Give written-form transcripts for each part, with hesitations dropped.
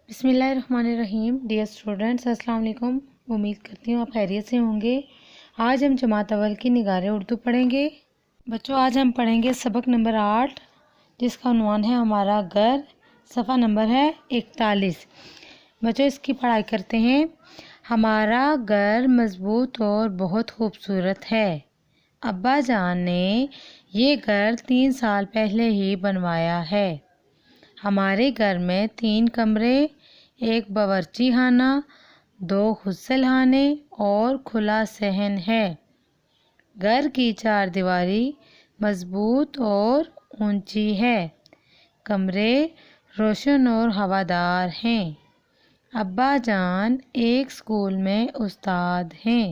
بسم اللہ الرحمن الرحیم۔ ڈیئر اسٹوڈنٹس، السلام علیکم۔ امید کرتی ہوں آپ خیریت سے ہوں گے۔ آج ہم جماعت اول کی نگارِ اردو پڑھیں گے۔ بچوں، آج ہم پڑھیں گے سبق نمبر 8، جس کا عنوان ہے ہمارا گھر، صفحہ نمبر ہے 41۔ بچوں، اس کی پڑھائی کرتے ہیں۔ ہمارا گھر مضبوط اور بہت خوبصورت ہے۔ ابا جان نے یہ گھر 3 سال پہلے ہی بنوایا ہے۔ ہمارے گھر میں 3 کمرے، 1 باورچی خانہ، 2 غسل خانے اور کھلا صحن ہے۔ گھر کی 4 دیواری مضبوط اور اونچی ہے۔ کمرے روشن اور ہوادار ہیں۔ ابا جان ایک اسکول میں استاد ہیں۔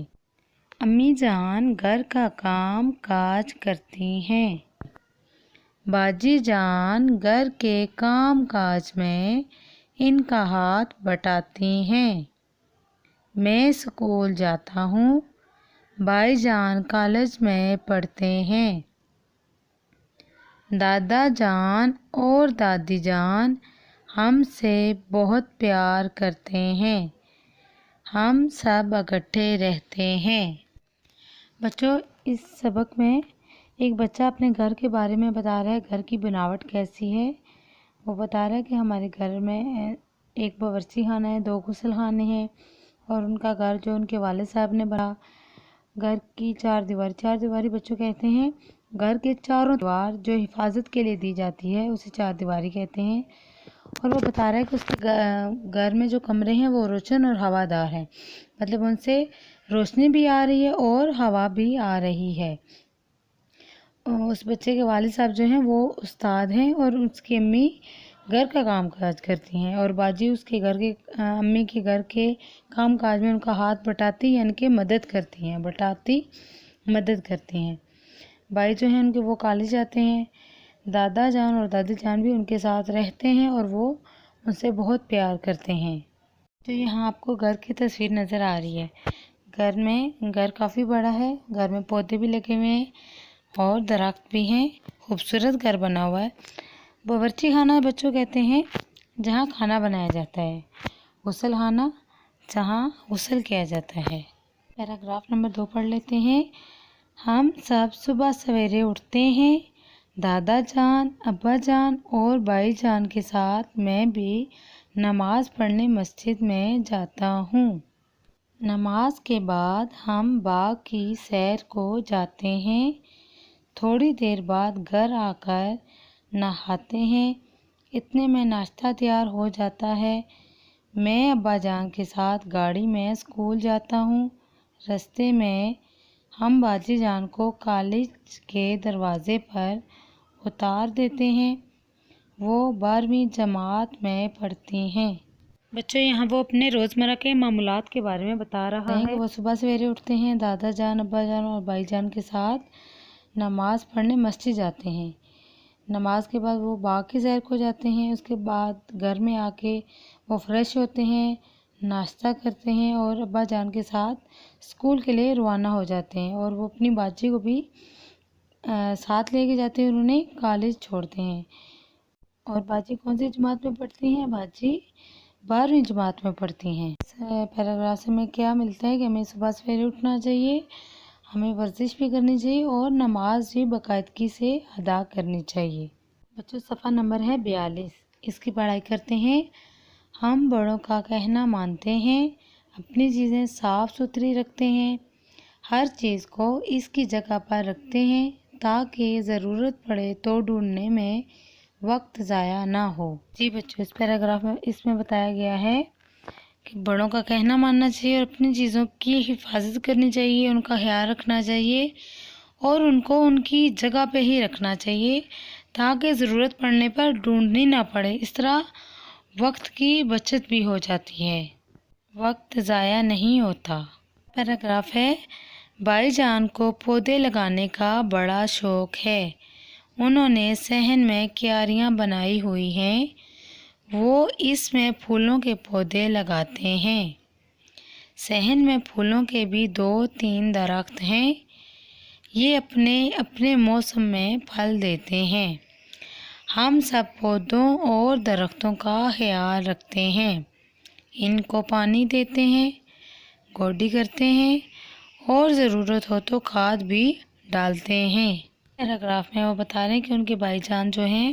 امی جان گھر کا کام کاج کرتی ہیں۔ باجی جان گھر کے کام کاج میں ان کا ہاتھ بٹاتی ہیں۔ میں اسکول جاتا ہوں۔ بھائی جان کالج میں پڑھتے ہیں۔ دادا جان اور دادی جان ہم سے بہت پیار کرتے ہیں۔ ہم سب اکٹھے رہتے ہیں۔ بچوں، اس سبق میں ایک بچہ اپنے گھر کے بارے میں بتا رہا ہے، گھر کی بناوٹ کیسی ہے۔ وہ بتا رہا ہے کہ ہمارے گھر میں 1 باورچی خانہ ہے، 2 غسل خانے ہیں، اور ان کا گھر جو ان کے والد صاحب نے بنا۔ گھر کی 4 دیواری بچوں کہتے ہیں گھر کے چاروں دیوار جو حفاظت کے لیے دی جاتی ہے، اسے 4 دیواری کہتے ہیں۔ اور وہ بتا رہا ہے کہ اس کے گھر میں جو کمرے ہیں وہ روشن اور ہوادار ہیں، مطلب ان سے روشنی بھی آ رہی ہے اور ہوا بھی آ رہی ہے۔ اس بچے کے والد صاحب جو ہیں وہ استاد ہیں، اور اس کی امی گھر کا کام کاج کرتی ہیں، اور باجی اس کے گھر کے امی کے گھر کے کام کاج میں ان کا ہاتھ بٹاتی، یعنی کہ مدد کرتی ہیں۔ بھائی جو ہیں ان کے وہ کالج جاتے ہیں۔ دادا جان اور دادی جان بھی ان کے ساتھ رہتے ہیں اور وہ ان سے بہت پیار کرتے ہیں۔ تو یہاں آپ کو گھر کی تصویر نظر آ رہی ہے۔ گھر کافی بڑا ہے، گھر میں پودے بھی لگے ہوئے ہیں اور درخت بھی ہیں۔ خوبصورت گھر بنا ہوا ہے۔ باورچی خانہ بچوں کہتے ہیں جہاں کھانا بنایا جاتا ہے۔ غسل خانہ جہاں غسل کیا جاتا ہے۔ پیراگراف نمبر 2 پڑھ لیتے ہیں۔ ہم سب صبح سویرے اٹھتے ہیں۔ دادا جان، ابا جان اور بھائی جان کے ساتھ میں بھی نماز پڑھنے مسجد میں جاتا ہوں۔ نماز کے بعد ہم باغ کی سیر کو جاتے ہیں۔ تھوڑی دیر بعد گھر آ کر نہاتے ہیں۔ اتنے میں ناشتہ تیار ہو جاتا ہے۔ میں ابا جان کے ساتھ گاڑی میں اسکول جاتا ہوں۔ راستے میں ہم باجی جان کو کالج کے دروازے پر اتار دیتے ہیں۔ وہ 12ویں جماعت میں پڑھتی ہیں۔ بچوں، یہاں وہ اپنے روزمرہ کے معمولات کے بارے میں بتا رہا ہے۔ وہ صبح سویرے اٹھتے ہیں، دادا جان، ابا جان اور بھائی جان کے ساتھ نماز پڑھنے مسجد جاتے ہیں۔ نماز کے بعد وہ باغ کی سیر کو جاتے ہیں۔ اس کے بعد گھر میں آ کے وہ فریش ہوتے ہیں، ناشتہ کرتے ہیں اور ابا جان کے ساتھ اسکول کے لیے روانہ ہو جاتے ہیں، اور وہ اپنی باجی کو بھی ساتھ لے کے جاتے ہیں اور انہیں کالج چھوڑتے ہیں۔ اور باجی کون سی جماعت میں پڑھتی ہیں؟ باجی 12ویں جماعت میں پڑھتی ہیں۔ اس پیراگراف سے ہمیں کیا ملتا ہے کہ ہمیں صبح سویرے اٹھنا چاہیے، ہمیں ورزش بھی کرنی چاہیے اور نماز بھی باقاعدگی سے ادا کرنی چاہیے۔ بچوں، صفحہ نمبر ہے 42، اس کی پڑھائی کرتے ہیں۔ ہم بڑوں کا کہنا مانتے ہیں، اپنی چیزیں صاف ستھری رکھتے ہیں، ہر چیز کو اس کی جگہ پر رکھتے ہیں تاکہ ضرورت پڑے تو ڈھونڈنے میں وقت ضائع نہ ہو۔ جی بچوں، اس پیراگراف میں اس میں بتایا گیا ہے کہ بڑوں کا کہنا ماننا چاہیے اور اپنی چیزوں کی حفاظت کرنی چاہیے، ان کا خیال رکھنا چاہیے اور ان کو ان کی جگہ پہ ہی رکھنا چاہیے تاکہ ضرورت پڑنے پر ڈھونڈنی نہ پڑے۔ اس طرح وقت کی بچت بھی ہو جاتی ہے، وقت ضائع نہیں ہوتا۔ پیراگراف ہے، بھائی جان کو پودے لگانے کا بڑا شوق ہے۔ انہوں نے صحن میں کیاریاں بنائی ہوئی ہیں، وہ اس میں پھولوں کے پودے لگاتے ہیں۔ صحن میں پھولوں کے بھی 2-3 درخت ہیں، یہ اپنے اپنے موسم میں پھل دیتے ہیں۔ ہم سب پودوں اور درختوں کا خیال رکھتے ہیں، ان کو پانی دیتے ہیں، گوڈی کرتے ہیں اور ضرورت ہو تو کھاد بھی ڈالتے ہیں۔ پیراگراف میں وہ بتا رہے ہیں کہ ان کے بھائی جان جو ہیں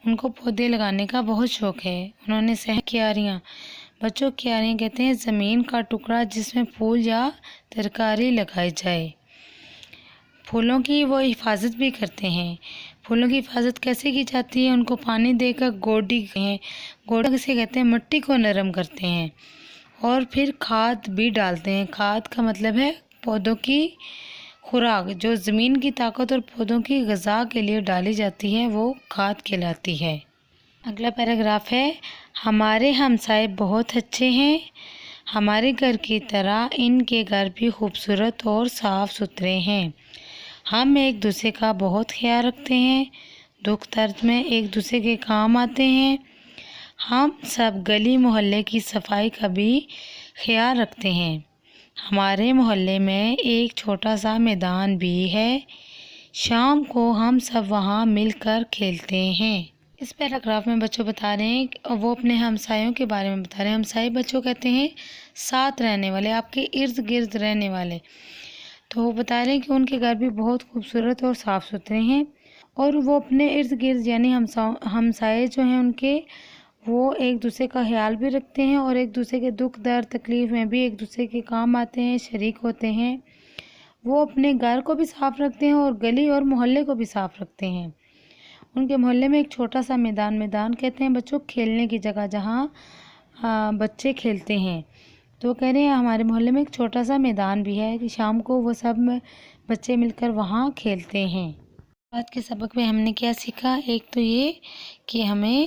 ان کو پودے لگانے کا بہت شوق ہے۔ انہوں نے کیاریاں، بچوں کیاریاں کہتے ہیں زمین کا ٹکڑا جس میں پھول یا ترکاری لگائی جائے۔ پھولوں کی وہ حفاظت بھی کرتے ہیں۔ پھولوں کی حفاظت کیسے کی جاتی ہے؟ ان کو پانی دے کر گوڈی کسے کہتے ہیں؟ مٹی کو نرم کرتے ہیں اور پھر کھاد بھی ڈالتے ہیں۔ کھاد کا مطلب ہے پودوں کی خوراک، جو زمین کی طاقت اور پودوں کی غذا کے لیے ڈالی جاتی ہے وہ کھاد کہلاتی ہے۔ اگلا پیراگراف ہے، ہمارے ہمسائے بہت اچھے ہیں، ہمارے گھر کی طرح ان کے گھر بھی خوبصورت اور صاف ستھرے ہیں۔ ہم ایک دوسرے کا بہت خیال رکھتے ہیں، دکھ درد میں ایک دوسرے کے کام آتے ہیں۔ ہم سب گلی محلے کی صفائی کا بھی خیال رکھتے ہیں۔ ہمارے محلے میں ایک چھوٹا سا میدان بھی ہے، شام کو ہم سب وہاں مل کر کھیلتے ہیں۔ اس پیراگراف میں بچوں بتا رہے ہیں کہ وہ اپنے ہمسایوں کے بارے میں بتا رہے ہیں۔ ہمسائے بچوں کہتے ہیں ساتھ رہنے والے، آپ کے ارد گرد رہنے والے۔ تو وہ بتا رہے ہیں کہ ان کے گھر بھی بہت خوبصورت اور صاف ستھرے ہیں اور وہ اپنے ارد گرد یعنی ہمسائے جو ہیں ان کے، وہ ایک دوسرے کا خیال بھی رکھتے ہیں اور ایک دوسرے کے دکھ درد تکلیف میں بھی ایک دوسرے کے کام آتے ہیں، شریک ہوتے ہیں۔ وہ اپنے گھر کو بھی صاف رکھتے ہیں اور گلی اور محلے کو بھی صاف رکھتے ہیں۔ ان کے محلے میں ایک چھوٹا سا میدان کہتے ہیں بچوں کھیلنے کی جگہ جہاں بچے کھیلتے ہیں۔ تو وہ کہہ رہے ہیں ہمارے محلے میں ایک چھوٹا سا میدان بھی ہے کہ شام کو وہ سب بچے مل کر وہاں کھیلتے ہیں۔ آج کے سبق میں ہم نے کیا سیکھا؟ ایک تو یہ کہ ہمیں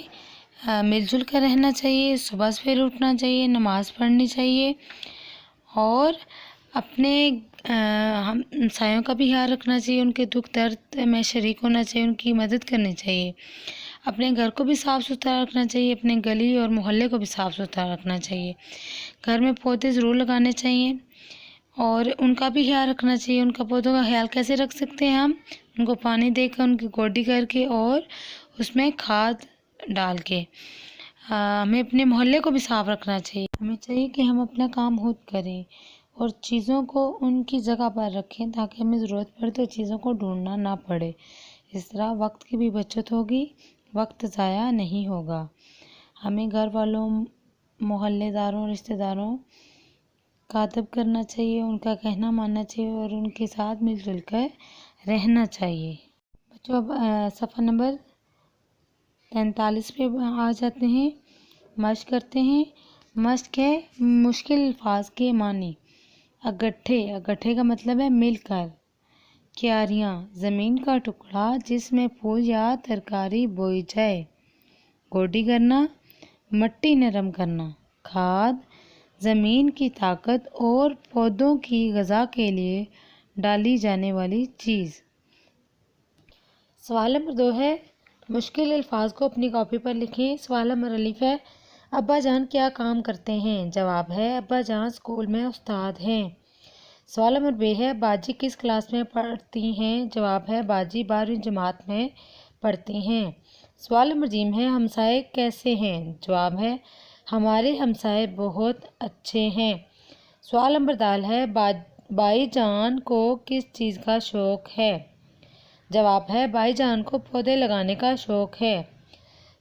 مل جل کر رہنا چاہیے، صبح سویرے اٹھنا چاہیے، نماز پڑھنی چاہیے اور اپنے ہمسایوں کا بھی خیال رکھنا چاہیے، ان کے دکھ درد میں شریک ہونا چاہیے، ان کی مدد کرنی چاہیے۔ اپنے گھر کو بھی صاف ستھرا رکھنا چاہیے، اپنے گلی اور محلے کو بھی صاف ستھرا رکھنا چاہیے۔ گھر میں پودے ضرور لگانے چاہیے اور ان کا بھی خیال رکھنا چاہیے۔ ان کا پودوں کا خیال کیسے رکھ سکتے ہیں ہم؟ ان کو پانی دے کر، ان کی گوڈی کر کے اور اس میں کھاد ڈال کے۔ ہمیں اپنے محلے کو بھی صاف رکھنا چاہیے۔ ہمیں چاہیے کہ ہم اپنا کام خود کریں اور چیزوں کو ان کی جگہ پر رکھیں تاکہ ہمیں ضرورت پڑے تو چیزوں کو ڈھونڈنا نہ پڑے۔ اس طرح وقت کی بھی بچت ہوگی، وقت ضائع نہیں ہوگا۔ ہمیں گھر والوں، محلے داروں، رشتہ داروں کا ادب کرنا چاہیے، ان کا کہنا ماننا چاہیے اور ان کے ساتھ مل جل کر رہنا چاہیے۔ بچوں اب صفحہ نمبر 43 پہ آ جاتے ہیں، مشق کرتے ہیں۔ مشق ہے مشکل الفاظ کے معنی۔ اگٹھے کا مطلب ہے مل کر۔ کیاریاں، زمین کا ٹکڑا جس میں پھول یا ترکاری بوئی جائے۔ گوڈی کرنا، مٹی نرم کرنا۔ کھاد، زمین کی طاقت اور پودوں کی غذا کے لیے ڈالی جانے والی چیز۔ سوال نمبر 2 ہے مشکل الفاظ کو اپنی کاپی پر لکھیں۔ سوال نمبر الف ہے ابا جان کیا کام کرتے ہیں؟ جواب ہے ابا جان اسکول میں استاد ہیں۔ سوال نمبر ب ہے باجی کس کلاس میں پڑھتی ہیں؟ جواب ہے باجی 12ویں جماعت میں پڑھتی ہیں۔ سوال نمبر ج ہے ہمسائے کیسے ہیں؟ جواب ہے ہمارے ہمسائے بہت اچھے ہیں۔ سوال نمبر د ہے بائی جان کو کس چیز کا شوق ہے؟ جواب ہے بائی جان کو پودے لگانے کا شوق ہے۔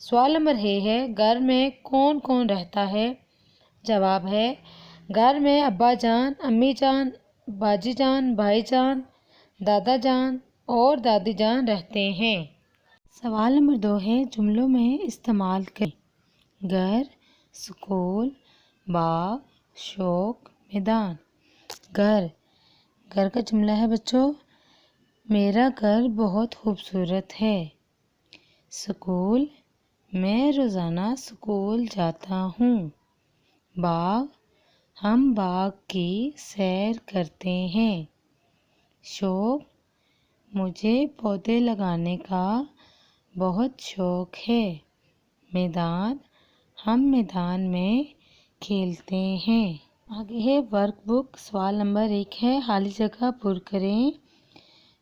سوال نمبر ہے گھر میں کون کون رہتا ہے؟ جواب ہے گھر میں ابا جان، امی جان، باجی جان، بھائی جان، دادا جان اور دادی جان رہتے ہیں۔ سوال نمبر 2 ہے جملوں میں استعمال کریں۔ گھر، سکول، باغ، شوق، میدان۔ گھر کا جملہ ہے بچوں میرا گھر بہت خوبصورت ہے۔ سکول، میں روزانہ سکول جاتا ہوں۔ باغ، ہم باغ کی سیر کرتے ہیں۔ شوق، مجھے پودے لگانے کا بہت شوق ہے۔ میدان، ہم میدان میں کھیلتے ہیں۔ آگے ہے ورک بک۔ سوال نمبر 1 ہے خالی جگہ پر کریں۔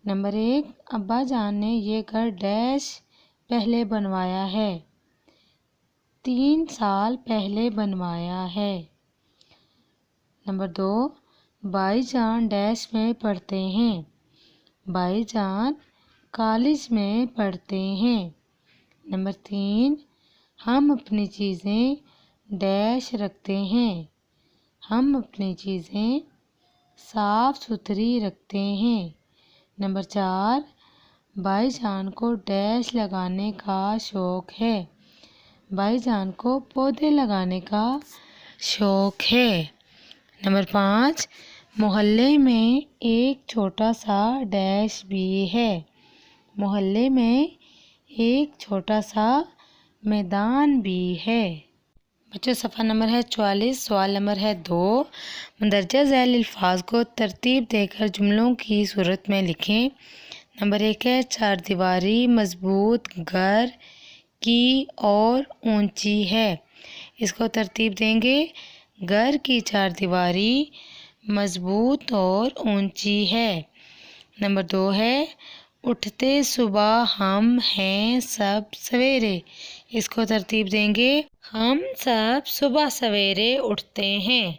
نمبر 1 ابا جان نے یہ گھر ڈیش پہلے بنوایا ہے. 3 سال پہلے بنوایا ہے. نمبر 2، بھائی جان ڈیش میں پڑھتے ہیں. بھائی جان کالج میں پڑھتے ہیں. نمبر 3، ہم اپنی چیزیں ڈیش رکھتے ہیں. ہم اپنی چیزیں صاف ستھری رکھتے ہیں. نمبر 4، بھائی جان کو ڈیش لگانے کا شوق ہے. بھائی جان کو پودے لگانے کا شوق ہے. نمبر 5، محلے میں ایک چھوٹا سا ڈیش بھی ہے. محلے میں ایک چھوٹا سا میدان بھی ہے. بچوں صفحہ نمبر ہے 44. سوال نمبر ہے 2، مندرجہ ذیل الفاظ کو ترتیب دے کر جملوں کی صورت میں لکھیں. نمبر 1 ہے چار دیواری مضبوط گھر کی اور اونچی ہے. اس کو ترتیب دیں گے. گھر کی چار دیواری مضبوط اور اونچی ہے. نمبر 2 ہے اٹھتے صبح ہم ہیں سب سویرے. اس کو ترتیب دیں گے. ہم سب صبح سویرے اٹھتے ہیں.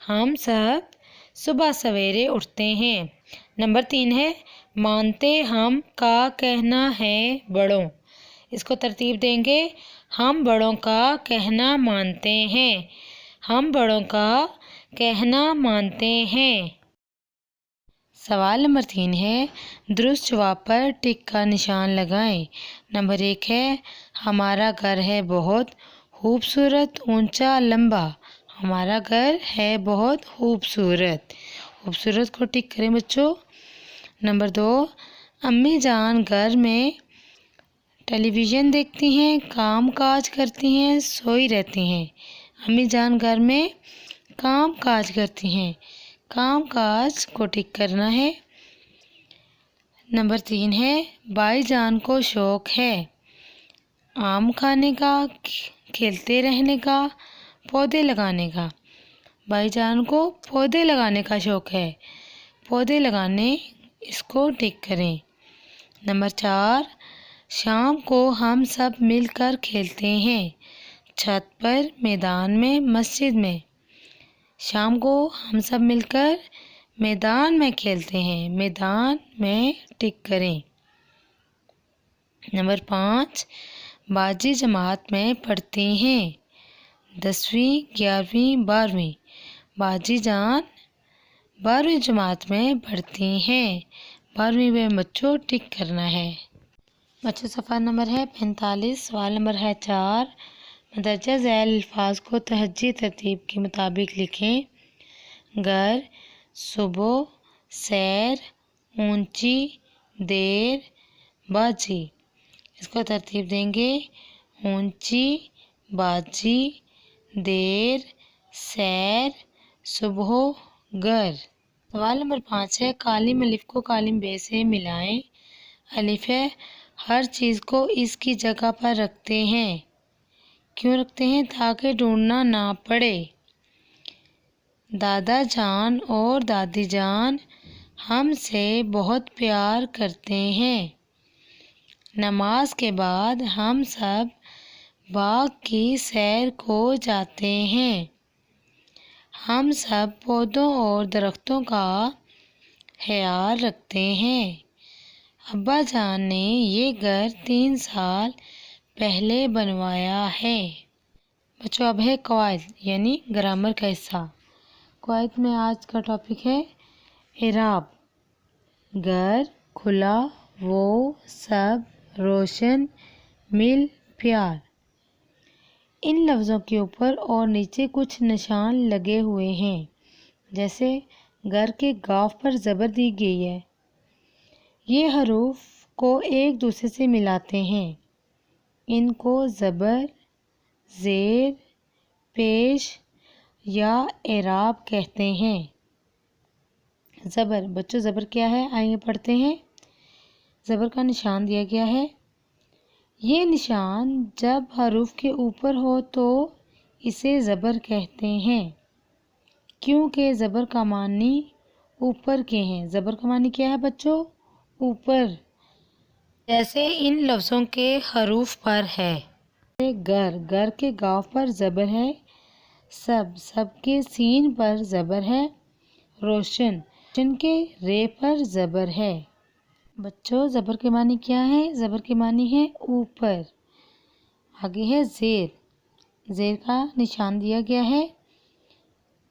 ہم سب صبح سویرے اٹھتے ہیں. نمبر 3 ہے مانتے ہم کا کہنا ہے بڑوں. اس کو ترتیب دیں گے. ہم بڑوں کا کہنا مانتے ہیں. ہم بڑوں کا کہنا مانتے ہیں. سوال نمبر 3 ہے درست جواب پر ٹک کا نشان لگائیں. نمبر 1 ہے ہمارا گھر ہے بہت خوبصورت اونچا لمبا. ہمارا گھر ہے بہت خوبصورت. خوبصورت کو ٹک کریں بچوں. نمبر 2، امی جان گھر میں ٹیلی ویژن دیکھتی ہیں کام کاج کرتی ہیں سوئی رہتی ہیں. امی جان گھر میں کام کاج کرتی ہیں. کام کاج کو ٹک کرنا ہے. نمبر 3 ہے بھائی جان کو شوق ہے آم کھانے کا کھیلتے رہنے کا پودے لگانے کا. بھائی جان کو پودے لگانے کا شوق ہے. پودے لگانے اس کو ٹک کریں. نمبر 4، شام کو ہم سب مل کر کھیلتے ہیں چھت پر میدان میں مسجد میں. شام کو ہم سب مل کر میدان میں کھیلتے ہیں. میدان میں ٹک کریں. نمبر 5، باجی جماعت میں پڑھتے ہیں 10ویں 11ویں 12ویں. باجی جان 12ویں جماعت میں پڑھتی ہیں. 12ویں میں بچوں ٹک کرنا ہے. بچوں صفحہ نمبر ہے 45. سوال نمبر ہے 4، مندرجہ ذیل الفاظ کو تہجی ترتیب کے مطابق لکھیں. گھر صبح سیر اونچی دیر باجی. اس کو ترتیب دیں گے. اونچی باجی دیر سیر صبح گھر. سوال نمبر 5 ہے کالم الف کو کالم ب سے ملائیں. الف ہے ہر چیز کو اس کی جگہ پر رکھتے ہیں. کیوں رکھتے ہیں؟ تاکہ ڈھونڈنا نہ پڑے. دادا جان اور دادی جان ہم سے بہت پیار کرتے ہیں. نماز کے بعد ہم سب باغ کی سیر کو جاتے ہیں. ہم سب پودوں اور درختوں کا خیال رکھتے ہیں. ابا جان نے یہ گھر 3 سال پہلے بنوایا ہے. بچوں اب ہے قواعد یعنی گرامر کا حصہ. قواعد میں آج کا ٹاپک ہے اعراب. گھر کھلا وہ سب روشن مل پیار. ان لفظوں کے اوپر اور نیچے کچھ نشان لگے ہوئے ہیں جیسے گھر کے گاف پر زبر دی گئی ہے. یہ حروف کو ایک دوسرے سے ملاتے ہیں. ان کو زبر زیر پیش یا اعراب کہتے ہیں. زبر بچوں زبر کیا ہے آئیے پڑھتے ہیں. زبر کا نشان دیا گیا ہے. یہ نشان جب حروف کے اوپر ہو تو اسے زبر کہتے ہیں کیونکہ زبر کا معنی اوپر کے ہیں. زبر کا معنی کیا ہے بچوں؟ اوپر. جیسے ان لفظوں کے حروف پر ہے۔ گر، گر کے گاؤ پر زبر ہے۔ سب، سب کے سین پر زبر ہے۔ روشن، روشن کے رے پر زبر ہے۔ بچوں زبر کے معنی کیا ہے؟ زبر کے معنی ہے اوپر۔ آگے ہے زیر، زیر کا نشان دیا گیا ہے۔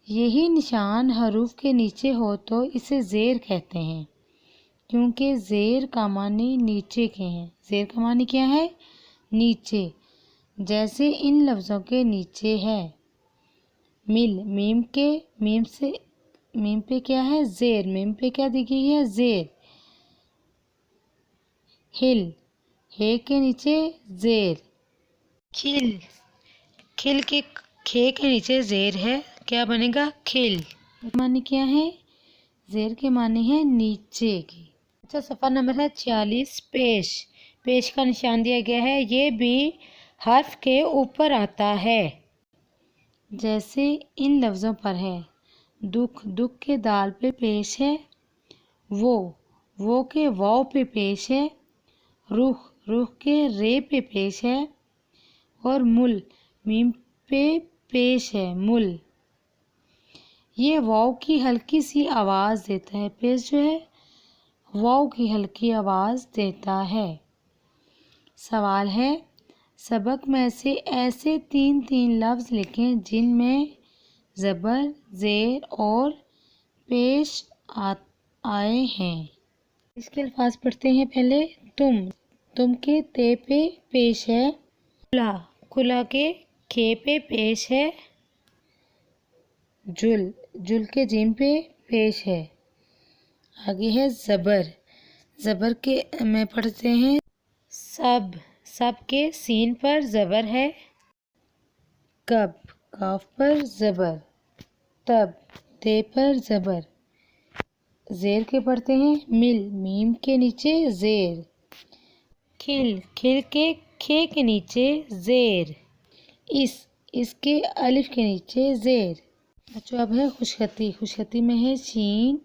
یہی نشان حروف کے نیچے ہو تو اسے زیر کہتے ہیں، کیونکہ زیر کا معنی نیچے کے ہیں۔ زیر کا معنی کیا ہے؟ نیچے، جیسے ان لفظوں کے نیچے ہے۔ مل، میم کے، میم سے، میم پہ کیا ہے؟ زیر، میم پہ کیا دی گئی ہے؟ زیر۔ ہل، ہے کے نیچے زیر۔ کھل، کھل کے کھے کے نیچے زیر ہے، کیا بنے گا؟ کھل۔ معنی کیا ہے؟ زیر کے معنی ہے نیچے کی۔ اچھا صفحہ نمبر ہے 46، پیش، پیش کا نشان دیا گیا ہے۔ یہ بھی حرف کے اوپر آتا ہے، جیسے ان لفظوں پر ہے۔ دکھ، دکھ کے دال پہ پیش ہے۔ وہ کے واو پہ پیش ہے۔ رخ، رخ کے رے پہ پیش ہے۔ اور مل، میم پہ پیش ہے، مل۔ یہ واو کی ہلکی سی آواز دیتا ہے، پیش جو ہے واو کی ہلکی آواز دیتا ہے۔ سوال ہے، سبق میں سے ایسے تین لفظ لکھیں جن میں زبر، زیر اور پیش آئے ہیں۔ اس کے الفاظ پڑھتے ہیں پہلے۔ تم، تم کے تے پہ پیش ہے۔ کھلا، کھلا کے کھے پہ پیش ہے۔ جل، جل کے جیم پہ پیش ہے۔ آگے ہے زبر، زبر کے میں پڑھتے ہیں۔ سب، سب کے سین پر زبر ہے۔ کب، کاف پر زبر۔ تب، تے پر زبر۔ زیر کے پڑھتے ہیں۔ مل، میم کے نیچے زیر۔ کھل، کھل کے کھے کے نیچے زیر۔ اس کے الف کے نیچے زیر۔ بچوں اب ہے خوشخطی، خوشخطی میں ہے شین،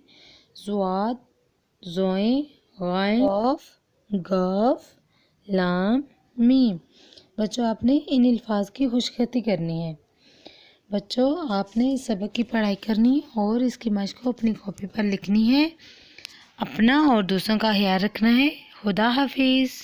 ضاد، زوئیں، غائن، قاف، گاف، لام، میم۔ بچوں آپ نے ان الفاظ کی خوشخطی کرنی ہے۔ بچوں آپ نے اس سبق کی پڑھائی کرنی اور اس کی مشق کو اپنی کاپی پر لکھنی ہے۔ اپنا اور دوسروں کا خیال رکھنا ہے۔ خدا حافظ۔